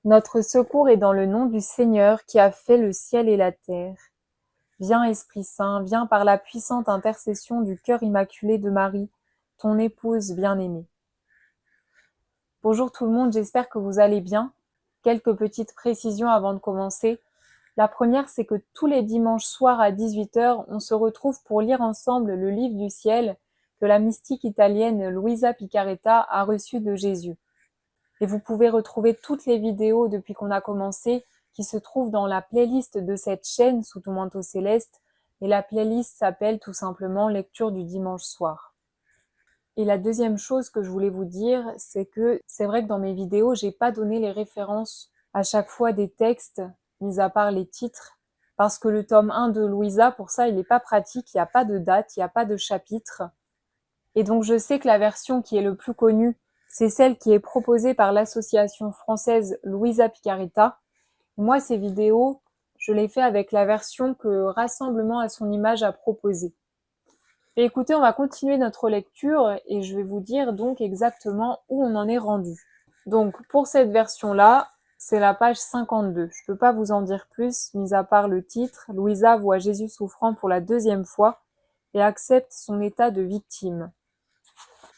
Notre secours est dans le nom du Seigneur qui a fait le ciel et la terre. Viens Esprit Saint, viens par la puissante intercession du cœur immaculé de Marie, ton épouse bien-aimée. Bonjour tout le monde, j'espère que vous allez bien. Quelques petites précisions avant de commencer. La première, c'est que tous les dimanches soirs à 18h, on se retrouve pour lire ensemble le livre du ciel que la mystique italienne Luisa Picaretta a reçu de Jésus. Et vous pouvez retrouver toutes les vidéos depuis qu'on a commencé qui se trouvent dans la playlist de cette chaîne Sous ton manteau céleste. Et la playlist s'appelle tout simplement Lecture du dimanche soir. Et la deuxième chose que je voulais vous dire, c'est que c'est vrai que dans mes vidéos, j'ai pas donné les références à chaque fois des textes, mis à part les titres, parce que le tome 1 de Louisa, pour ça, il n'est pas pratique, il n'y a pas de date, il n'y a pas de chapitre. Et donc je sais que la version qui est le plus connue, c'est celle qui est proposée par l'association française Luisa Picaretta. Moi, ces vidéos, je les fais avec la version que Rassemblement à son image a proposée. Et écoutez, on va continuer notre lecture et je vais vous dire donc exactement où on en est rendu. Donc pour cette version-là, c'est la page 52. Je peux pas vous en dire plus, mis à part le titre. Louisa voit Jésus souffrant pour la deuxième fois et accepte son état de victime.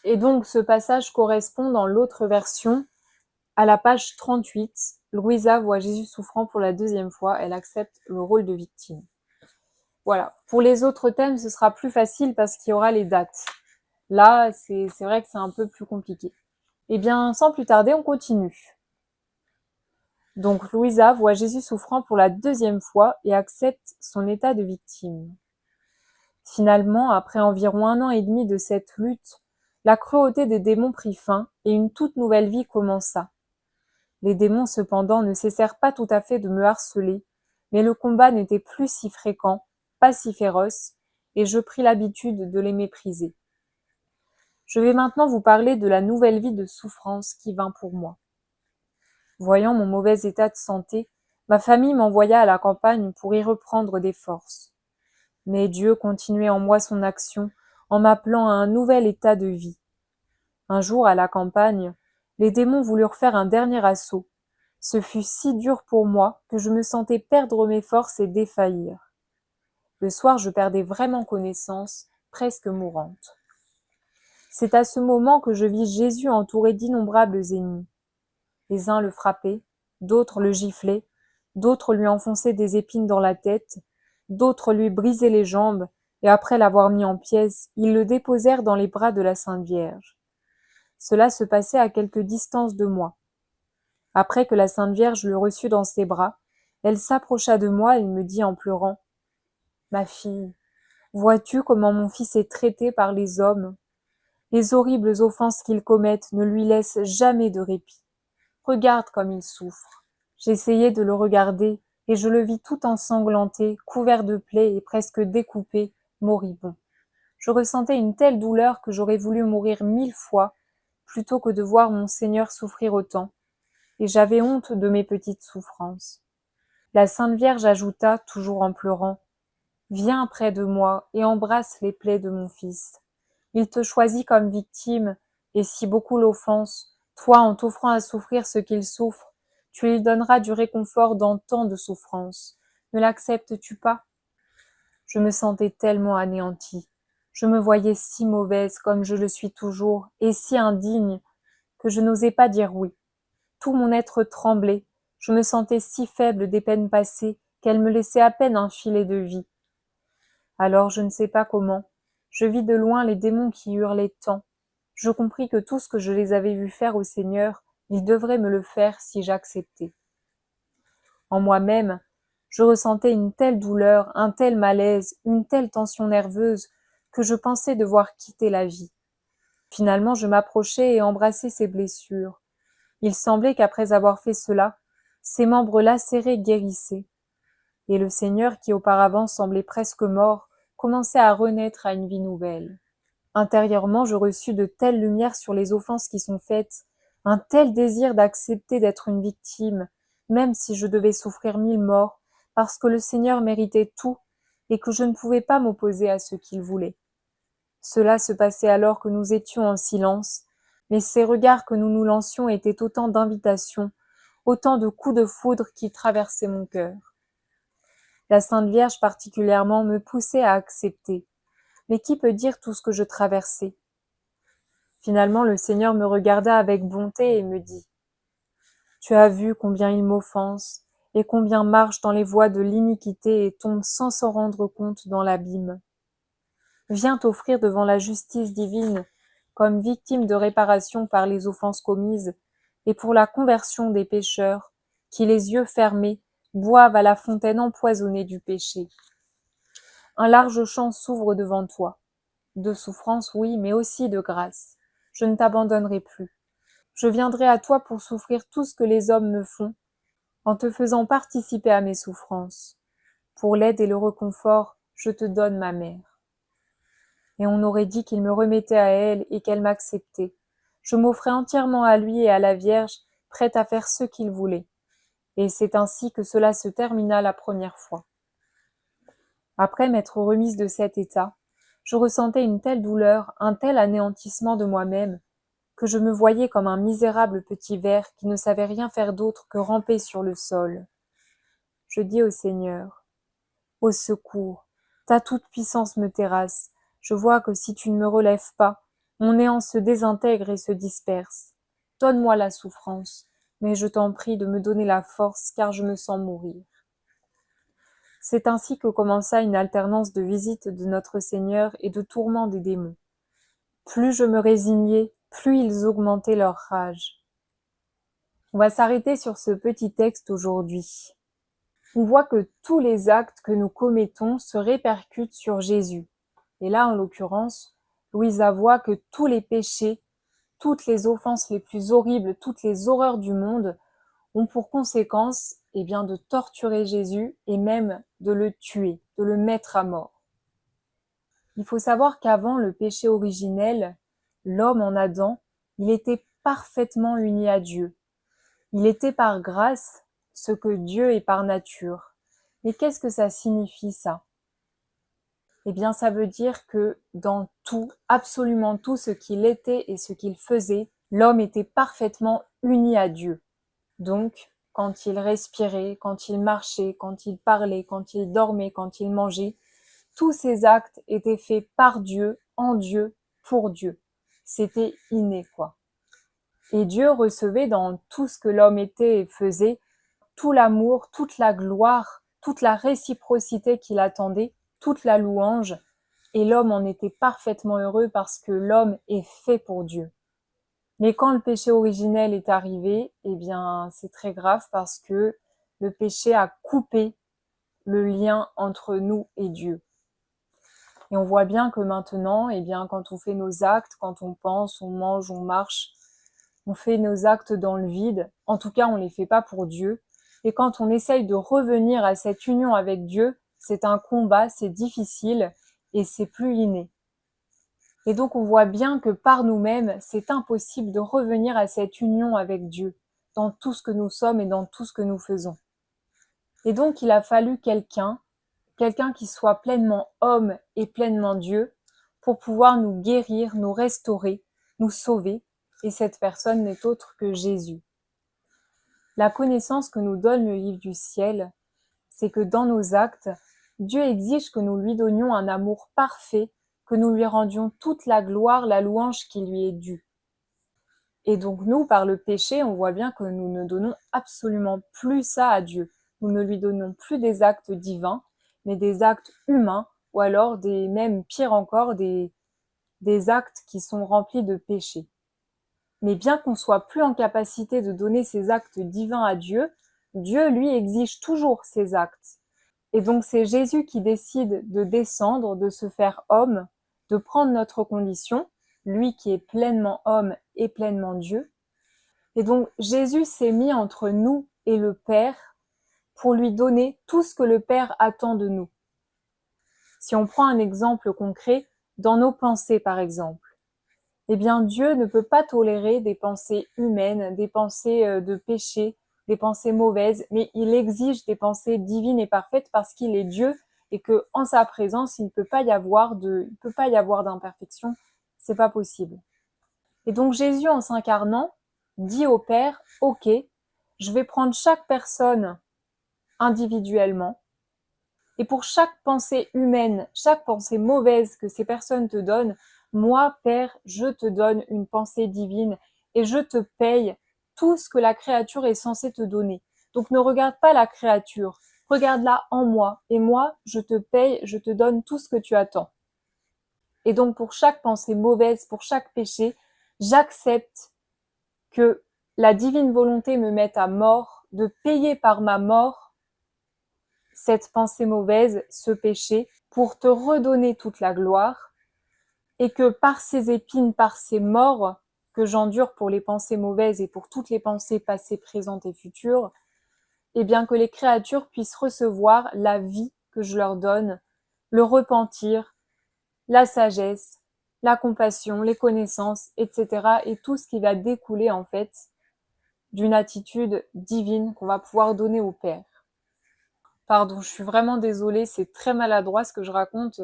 Et donc ce passage correspond dans l'autre version à la page 38. Louisa voit Jésus souffrant pour la deuxième fois, elle accepte le rôle de victime. Voilà. Pour les autres thèmes, ce sera plus facile parce qu'il y aura les dates. Là, c'est vrai que c'est un peu plus compliqué. Eh bien, sans plus tarder, on continue. Donc, Louisa voit Jésus souffrant pour la deuxième fois et accepte son état de victime. Finalement, après environ 1 an et demi de cette lutte, la cruauté des démons prit fin et une toute nouvelle vie commença. Les démons, cependant, ne cessèrent pas tout à fait de me harceler, mais le combat n'était plus si fréquent, pas si féroce, et je pris l'habitude de les mépriser. Je vais maintenant vous parler de la nouvelle vie de souffrance qui vint pour moi. Voyant mon mauvais état de santé, ma famille m'envoya à la campagne pour y reprendre des forces. Mais Dieu continuait en moi son action en m'appelant à un nouvel état de vie. Un jour, à la campagne, les démons voulurent faire un dernier assaut. Ce fut si dur pour moi que je me sentais perdre mes forces et défaillir. Le soir, je perdais vraiment connaissance, presque mourante. C'est à ce moment que je vis Jésus entouré d'innombrables ennemis. Les uns le frappaient, d'autres le giflaient, d'autres lui enfonçaient des épines dans la tête, d'autres lui brisaient les jambes, et après l'avoir mis en pièces, ils le déposèrent dans les bras de la Sainte Vierge. Cela se passait à quelque distance de moi. Après que la Sainte Vierge le reçut dans ses bras, elle s'approcha de moi et me dit en pleurant « Ma fille, vois-tu comment mon fils est traité par les hommes ? Les horribles offenses qu'ils commettent ne lui laissent jamais de répit. Regarde comme il souffre. » J'essayai de le regarder, et je le vis tout ensanglanté, couvert de plaies et presque découpé, moribond. Je ressentais une telle douleur que j'aurais voulu mourir 1000 fois, plutôt que de voir mon Seigneur souffrir autant, et j'avais honte de mes petites souffrances. La Sainte Vierge ajouta, toujours en pleurant, « Viens près de moi et embrasse les plaies de mon fils. Il te choisit comme victime, et si beaucoup l'offense, toi, en t'offrant à souffrir ce qu'il souffre, tu lui donneras du réconfort dans tant de souffrances. Ne l'acceptes-tu pas ? » Je me sentais tellement anéantie. Je me voyais si mauvaise comme je le suis toujours, et si indigne, que je n'osais pas dire oui. Tout mon être tremblait. Je me sentais si faible des peines passées qu'elles me laissaient à peine un filet de vie. Alors, je ne sais pas comment, je vis de loin les démons qui hurlaient tant. Je compris que tout ce que je les avais vus faire au Seigneur, ils devraient me le faire si j'acceptais. En moi-même, je ressentais une telle douleur, un tel malaise, une telle tension nerveuse, que je pensais devoir quitter la vie. Finalement, je m'approchai et embrassai ses blessures. Il semblait qu'après avoir fait cela, ses membres lacérés guérissaient. Et le Seigneur, qui auparavant semblait presque mort, commençait à renaître à une vie nouvelle. Intérieurement, je reçus de telles lumières sur les offenses qui sont faites, un tel désir d'accepter d'être une victime, même si je devais souffrir 1000 morts, parce que le Seigneur méritait tout et que je ne pouvais pas m'opposer à ce qu'il voulait. Cela se passait alors que nous étions en silence, mais ces regards que nous nous lancions étaient autant d'invitations, autant de coups de foudre qui traversaient mon cœur. La Sainte Vierge particulièrement me poussait à accepter. Mais qui peut dire tout ce que je traversais? Finalement, le Seigneur me regarda avec bonté et me dit « Tu as vu combien ils m'offensent et combien marchent dans les voies de l'iniquité et tombent sans s'en rendre compte dans l'abîme. Viens t'offrir devant la justice divine comme victime de réparation par les offenses commises et pour la conversion des pécheurs qui, les yeux fermés, boivent à la fontaine empoisonnée du péché. Un large champ s'ouvre devant toi. De souffrance, oui, mais aussi de grâce. Je ne t'abandonnerai plus. Je viendrai à toi pour souffrir tout ce que les hommes me font, en te faisant participer à mes souffrances. Pour l'aide et le réconfort, je te donne ma mère. » Et on aurait dit qu'il me remettait à elle et qu'elle m'acceptait. Je m'offrais entièrement à lui et à la Vierge, prête à faire ce qu'il voulait. Et c'est ainsi que cela se termina la première fois. Après m'être remise de cet état, je ressentais une telle douleur, un tel anéantissement de moi-même, que je me voyais comme un misérable petit ver qui ne savait rien faire d'autre que ramper sur le sol. Je dis au Seigneur, « Au secours, ta toute-puissance me terrasse, je vois que si tu ne me relèves pas, mon néant se désintègre et se disperse. Donne-moi la souffrance, mais je t'en prie de me donner la force car je me sens mourir. » C'est ainsi que commença une alternance de visites de notre Seigneur et de tourments des démons. Plus je me résignais, plus ils augmentaient leur rage. On va s'arrêter sur ce petit texte aujourd'hui. On voit que tous les actes que nous commettons se répercutent sur Jésus. Et là, en l'occurrence, Louisa voit que tous les péchés, toutes les offenses les plus horribles, toutes les horreurs du monde ont pour conséquence de torturer Jésus et même de le tuer, de le mettre à mort. Il faut savoir qu'avant le péché originel, l'homme en Adam, il était parfaitement uni à Dieu. Il était par grâce ce que Dieu est par nature. Mais qu'est-ce que ça signifie ça? Eh bien, ça veut dire que dans tout, absolument tout ce qu'il était et ce qu'il faisait, l'homme était parfaitement uni à Dieu. Donc, quand il respirait, quand il marchait, quand il parlait, quand il dormait, quand il mangeait, tous ces actes étaient faits par Dieu, en Dieu, pour Dieu. C'était inné, quoi. Et Dieu recevait dans tout ce que l'homme était et faisait tout l'amour, toute la gloire, toute la réciprocité qu'il attendait, toute la louange, et l'homme en était parfaitement heureux parce que l'homme est fait pour Dieu. Mais quand le péché originel est arrivé, c'est très grave parce que le péché a coupé le lien entre nous et Dieu. Et on voit bien que maintenant, quand on fait nos actes, quand on pense, on mange, on marche, on fait nos actes dans le vide. En tout cas, on les fait pas pour Dieu. Et quand on essaye de revenir à cette union avec Dieu, c'est un combat, c'est difficile et c'est plus inné. Et donc, on voit bien que par nous-mêmes, c'est impossible de revenir à cette union avec Dieu, dans tout ce que nous sommes et dans tout ce que nous faisons. Et donc, il a fallu quelqu'un qui soit pleinement homme et pleinement Dieu, pour pouvoir nous guérir, nous restaurer, nous sauver. Et cette personne n'est autre que Jésus. La connaissance que nous donne le livre du ciel, c'est que dans nos actes, Dieu exige que nous lui donnions un amour parfait, que nous lui rendions toute la gloire, la louange qui lui est due. Et donc nous, par le péché, on voit bien que nous ne donnons absolument plus ça à Dieu. Nous ne lui donnons plus des actes divins, mais des actes humains, ou alors même pire encore, des actes qui sont remplis de péché. Mais bien qu'on soit plus en capacité de donner ces actes divins à Dieu, Dieu, lui, exige toujours ces actes. Et donc c'est Jésus qui décide de descendre, de se faire homme, de prendre notre condition, lui qui est pleinement homme et pleinement Dieu. Et donc Jésus s'est mis entre nous et le Père pour lui donner tout ce que le Père attend de nous. Si on prend un exemple concret, dans nos pensées par exemple, Dieu ne peut pas tolérer des pensées humaines, des pensées de péché, des pensées mauvaises, mais il exige des pensées divines et parfaites parce qu'il est Dieu et que en sa présence, il ne peut pas y avoir d'imperfection, c'est pas possible. Et donc Jésus, en s'incarnant, dit au Père, ok, je vais prendre chaque personne individuellement, et pour chaque pensée humaine, chaque pensée mauvaise que ces personnes te donnent, moi, Père, je te donne une pensée divine et je te paye tout ce que la créature est censée te donner. Donc ne regarde pas la créature, regarde-la en moi, et moi, je te paye, je te donne tout ce que tu attends. Et donc pour chaque pensée mauvaise, pour chaque péché, j'accepte que la divine volonté me mette à mort, de payer par ma mort cette pensée mauvaise, ce péché, pour te redonner toute la gloire, et que par ces épines, par ces morts que j'endure pour les pensées mauvaises et pour toutes les pensées passées, présentes et futures, et bien que les créatures puissent recevoir la vie que je leur donne, le repentir, la sagesse, la compassion, les connaissances, etc. et tout ce qui va découler en fait d'une attitude divine qu'on va pouvoir donner au Père. Pardon, je suis vraiment désolée, c'est très maladroit ce que je raconte,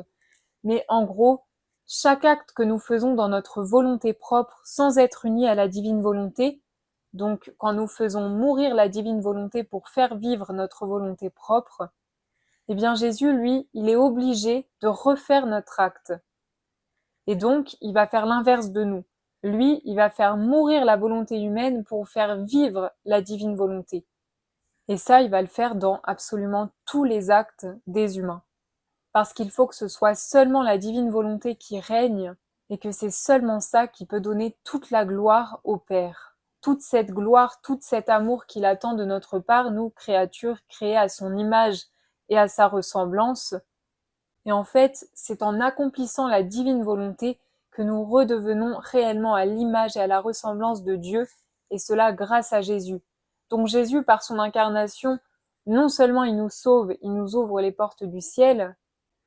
mais en gros, chaque acte que nous faisons dans notre volonté propre sans être unis à la divine volonté, donc quand nous faisons mourir la divine volonté pour faire vivre notre volonté propre, eh bien Jésus, lui, il est obligé de refaire notre acte. Et donc, il va faire l'inverse de nous. Lui, il va faire mourir la volonté humaine pour faire vivre la divine volonté. Et ça, il va le faire dans absolument tous les actes des humains. Parce qu'il faut que ce soit seulement la divine volonté qui règne, et que c'est seulement ça qui peut donner toute la gloire au Père. Toute cette gloire, tout cet amour qu'il attend de notre part, nous, créatures créées à son image et à sa ressemblance. Et en fait, c'est en accomplissant la divine volonté que nous redevenons réellement à l'image et à la ressemblance de Dieu, et cela grâce à Jésus. Donc Jésus, par son incarnation, non seulement il nous sauve, il nous ouvre les portes du ciel,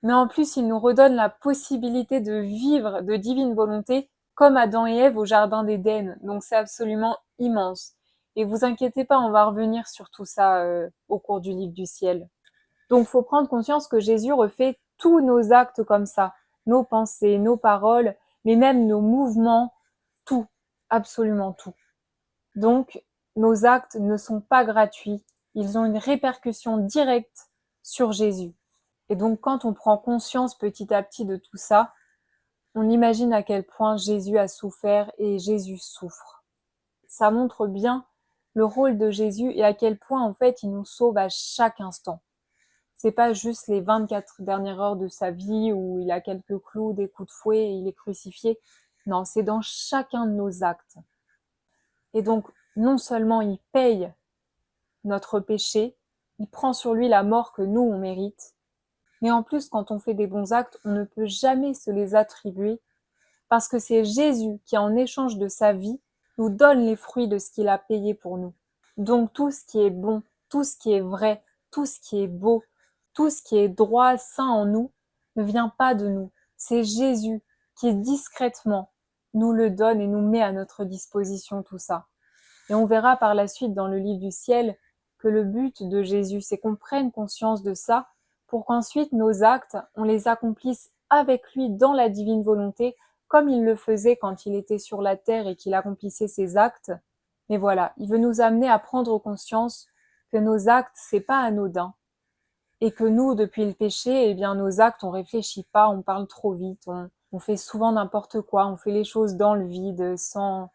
mais en plus il nous redonne la possibilité de vivre de divine volonté comme Adam et Ève au jardin d'Éden. Donc c'est absolument immense. Et vous inquiétez pas, on va revenir sur tout ça au cours du livre du ciel. Donc faut prendre conscience que Jésus refait tous nos actes comme ça, nos pensées, nos paroles, mais même nos mouvements, tout, absolument tout. Donc nos actes ne sont pas gratuits, ils ont une répercussion directe sur Jésus. Et donc quand on prend conscience petit à petit de tout ça, on imagine à quel point Jésus a souffert et Jésus souffre. Ça montre bien le rôle de Jésus et à quel point en fait il nous sauve à chaque instant. C'est pas juste les 24 dernières heures de sa vie où il a quelques clous, des coups de fouet et il est crucifié. Non, c'est dans chacun de nos actes. Et donc, non seulement il paye notre péché, il prend sur lui la mort que nous, on mérite, mais en plus, quand on fait des bons actes, on ne peut jamais se les attribuer parce que c'est Jésus qui, en échange de sa vie, nous donne les fruits de ce qu'il a payé pour nous. Donc tout ce qui est bon, tout ce qui est vrai, tout ce qui est beau, tout ce qui est droit, saint en nous, ne vient pas de nous. C'est Jésus qui discrètement nous le donne et nous met à notre disposition tout ça. Et on verra par la suite dans le livre du ciel que le but de Jésus, c'est qu'on prenne conscience de ça pour qu'ensuite nos actes, on les accomplisse avec lui dans la divine volonté, comme il le faisait quand il était sur la terre et qu'il accomplissait ses actes. Mais voilà, il veut nous amener à prendre conscience que nos actes, c'est pas anodin. Et que nous, depuis le péché, eh bien, nos actes, on réfléchit pas, on parle trop vite, on fait souvent n'importe quoi, on fait les choses dans le vide, sans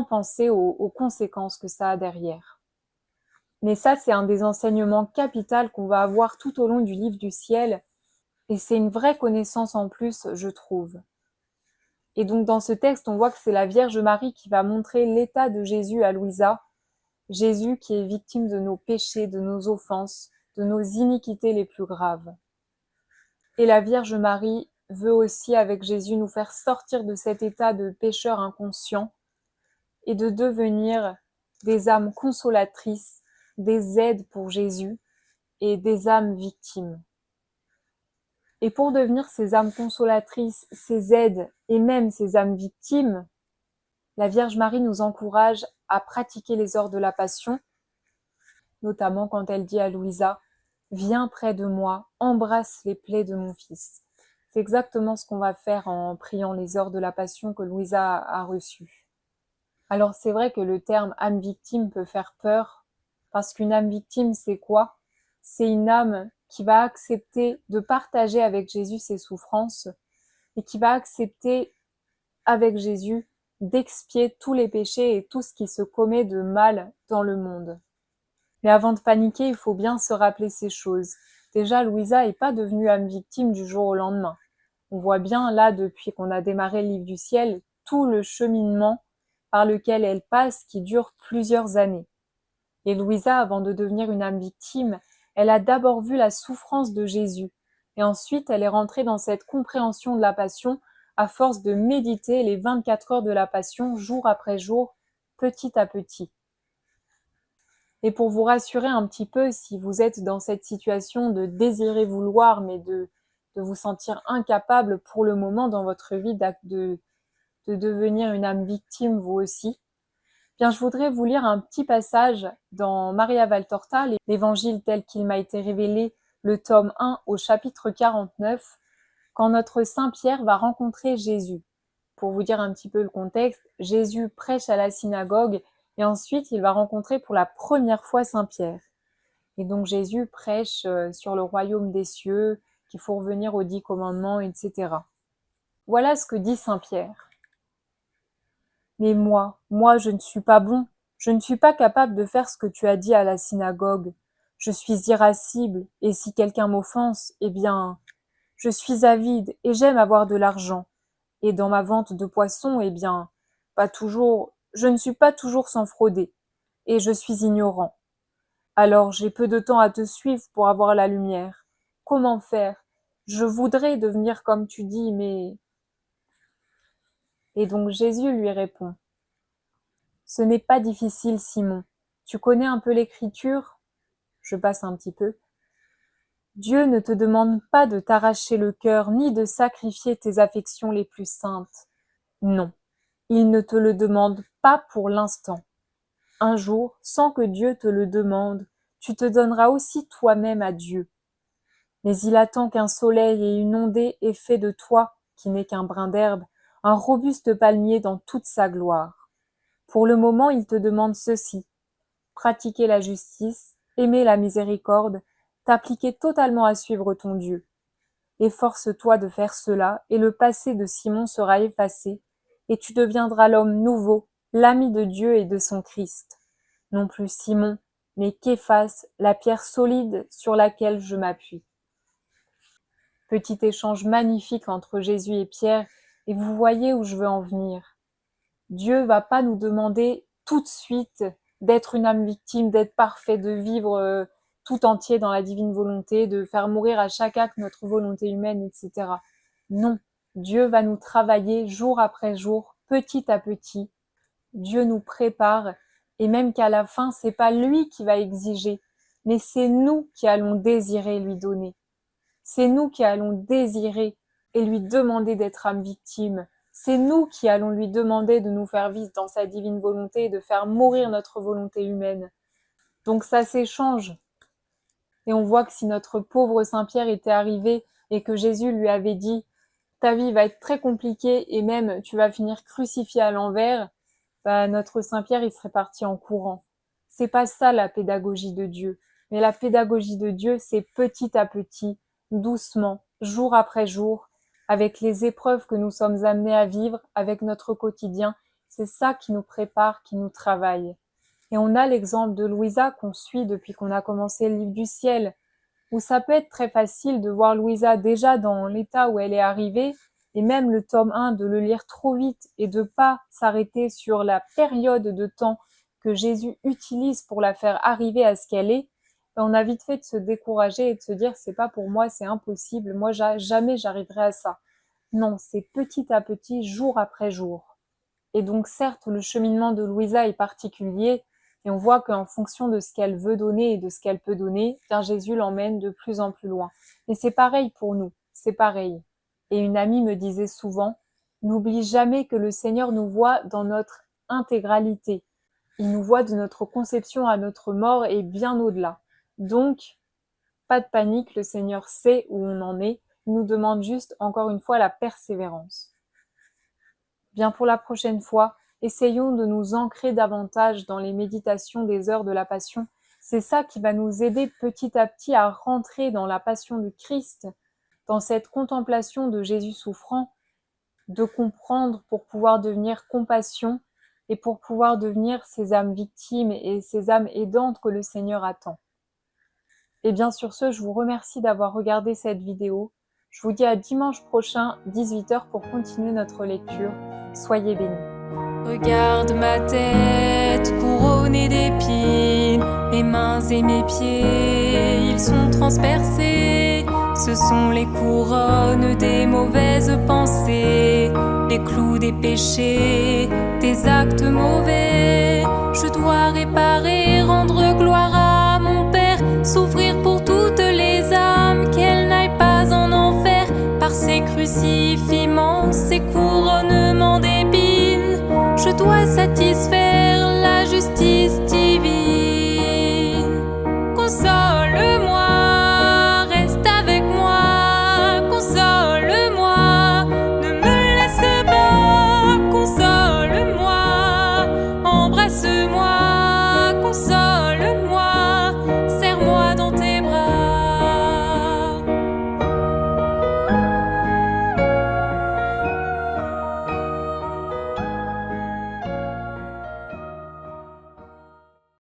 penser aux conséquences que ça a derrière. Mais ça, c'est un des enseignements capitaux qu'on va avoir tout au long du livre du ciel, et c'est une vraie connaissance en plus, je trouve. Et donc dans ce texte, on voit que c'est la Vierge Marie qui va montrer l'état de Jésus à Louisa, Jésus qui est victime de nos péchés, de nos offenses, de nos iniquités les plus graves. Et la Vierge Marie veut aussi, avec Jésus, nous faire sortir de cet état de pécheur inconscient et de devenir des âmes consolatrices, des aides pour Jésus et des âmes victimes. Et pour devenir ces âmes consolatrices, ces aides et même ces âmes victimes, la Vierge Marie nous encourage à pratiquer les heures de la Passion, notamment quand elle dit à Louisa « Viens près de moi, embrasse les plaies de mon fils ». C'est exactement ce qu'on va faire en priant les heures de la Passion que Louisa a reçues. Alors c'est vrai que le terme âme victime peut faire peur, Parce qu'une âme victime, c'est quoi? C'est une âme qui va accepter de partager avec Jésus ses souffrances et qui va accepter avec Jésus d'expier tous les péchés et tout ce qui se commet de mal dans le monde. Mais avant de paniquer, il faut bien se rappeler ces choses. Déjà, Louisa n'est pas devenue âme victime du jour au lendemain. On voit bien là, depuis qu'on a démarré le livre du ciel, tout le cheminement par lequel elle passe qui dure plusieurs années. Et Louisa, avant de devenir une âme victime, elle a d'abord vu la souffrance de Jésus. Et ensuite, elle est rentrée dans cette compréhension de la passion à force de méditer les 24 heures de la passion jour après jour, petit à petit. Et pour vous rassurer un petit peu, si vous êtes dans cette situation de désirer vouloir, mais de vous sentir incapable pour le moment dans votre vie de devenir une âme victime vous aussi, bien, je voudrais vous lire un petit passage dans Maria Valtorta, l'évangile tel qu'il m'a été révélé, le tome 1 au chapitre 49, quand notre Saint Pierre va rencontrer Jésus. Pour vous dire un petit peu le contexte, Jésus prêche à la synagogue et ensuite il va rencontrer pour la première fois Saint Pierre. Et donc Jésus prêche sur le royaume des cieux, qu'il faut revenir aux 10 commandements, etc. Voilà ce que dit Saint Pierre. Mais moi, je ne suis pas bon. Je ne suis pas capable de faire ce que tu as dit à la synagogue. Je suis irascible, et si quelqu'un m'offense, eh bien, je suis avide, et j'aime avoir de l'argent. Et dans ma vente de poissons, eh bien, je ne suis pas toujours sans frauder, et je suis ignorant. Alors j'ai peu de temps à te suivre pour avoir la lumière. Comment faire? Je voudrais devenir comme tu dis, mais... Et donc Jésus lui répond. Ce n'est pas difficile, Simon. Tu connais un peu l'écriture? Je passe un petit peu. Dieu ne te demande pas de t'arracher le cœur ni de sacrifier tes affections les plus saintes. Non, il ne te le demande pas pour l'instant. Un jour, sans que Dieu te le demande, tu te donneras aussi toi-même à Dieu. Mais il attend qu'un soleil et une ondée aient fait de toi, qui n'est qu'un brin d'herbe, un robuste palmier dans toute sa gloire. Pour le moment, il te demande ceci: pratiquer la justice, aimer la miséricorde, t'appliquer totalement à suivre ton Dieu. Efforce-toi de faire cela, et le passé de Simon sera effacé, et tu deviendras l'homme nouveau, l'ami de Dieu et de son Christ. Non plus Simon, mais Képhas, la pierre solide sur laquelle je m'appuie. Petit échange magnifique entre Jésus et Pierre, et vous voyez où je veux en venir. Dieu va pas nous demander tout de suite d'être une âme victime, d'être parfait, de vivre tout entier dans la divine volonté, de faire mourir à chaque acte notre volonté humaine, etc. Non, Dieu va nous travailler jour après jour, petit à petit. Dieu nous prépare, et même qu'à la fin, c'est pas lui qui va exiger, mais c'est nous qui allons désirer lui donner. C'est nous qui allons désirer et lui demander d'être âme victime. C'est nous qui allons lui demander de nous faire vivre dans sa divine volonté et de faire mourir notre volonté humaine. Donc ça s'échange. Et on voit que si notre pauvre Saint-Pierre était arrivé et que Jésus lui avait dit « ta vie va être très compliquée et même tu vas finir crucifié à l'envers », bah, notre Saint-Pierre il serait parti en courant. C'est pas ça la pédagogie de Dieu. Mais la pédagogie de Dieu, c'est petit à petit, doucement, jour après jour, avec les épreuves que nous sommes amenés à vivre, avec notre quotidien. C'est ça qui nous prépare, qui nous travaille. Et on a l'exemple de Louisa qu'on suit depuis qu'on a commencé le livre du ciel, où ça peut être très facile de voir Louisa déjà dans l'état où elle est arrivée, et même le tome 1, de le lire trop vite et de pas s'arrêter sur la période de temps que Jésus utilise pour la faire arriver à ce qu'elle est. On a vite fait de se décourager et de se dire c'est pas pour moi, c'est impossible, moi jamais j'arriverai à ça. Non, c'est petit à petit, jour après jour. Et donc certes, le cheminement de Louisa est particulier, et on voit qu'en fonction de ce qu'elle veut donner et de ce qu'elle peut donner, bien Jésus l'emmène de plus en plus loin. Et c'est pareil pour nous, c'est pareil. Et une amie me disait souvent, n'oublie jamais que le Seigneur nous voit dans notre intégralité. Il nous voit de notre conception à notre mort et bien au-delà. Donc, pas de panique, le Seigneur sait où on en est. Il nous demande juste, encore une fois, la persévérance. Bien, pour la prochaine fois, essayons de nous ancrer davantage dans les méditations des heures de la Passion. C'est ça qui va nous aider petit à petit à rentrer dans la passion du Christ, dans cette contemplation de Jésus souffrant, de comprendre pour pouvoir devenir compassion et pour pouvoir devenir ces âmes victimes et ces âmes aidantes que le Seigneur attend. Et bien sur ce, je vous remercie d'avoir regardé cette vidéo. Je vous dis à dimanche prochain, 18h, pour continuer notre lecture. Soyez bénis. Regarde ma tête couronnée d'épines, mes mains et mes pieds, ils sont transpercés. Ce sont les couronnes des mauvaises pensées, les clous des péchés, des actes mauvais. Je dois réparer, rendre gloire à mon Père, souffrir pour toutes les âmes, qu'elles n'aillent pas en enfer, par ces crucifixements, ces couronnements d'épines. Je dois satisfaire la justice divine.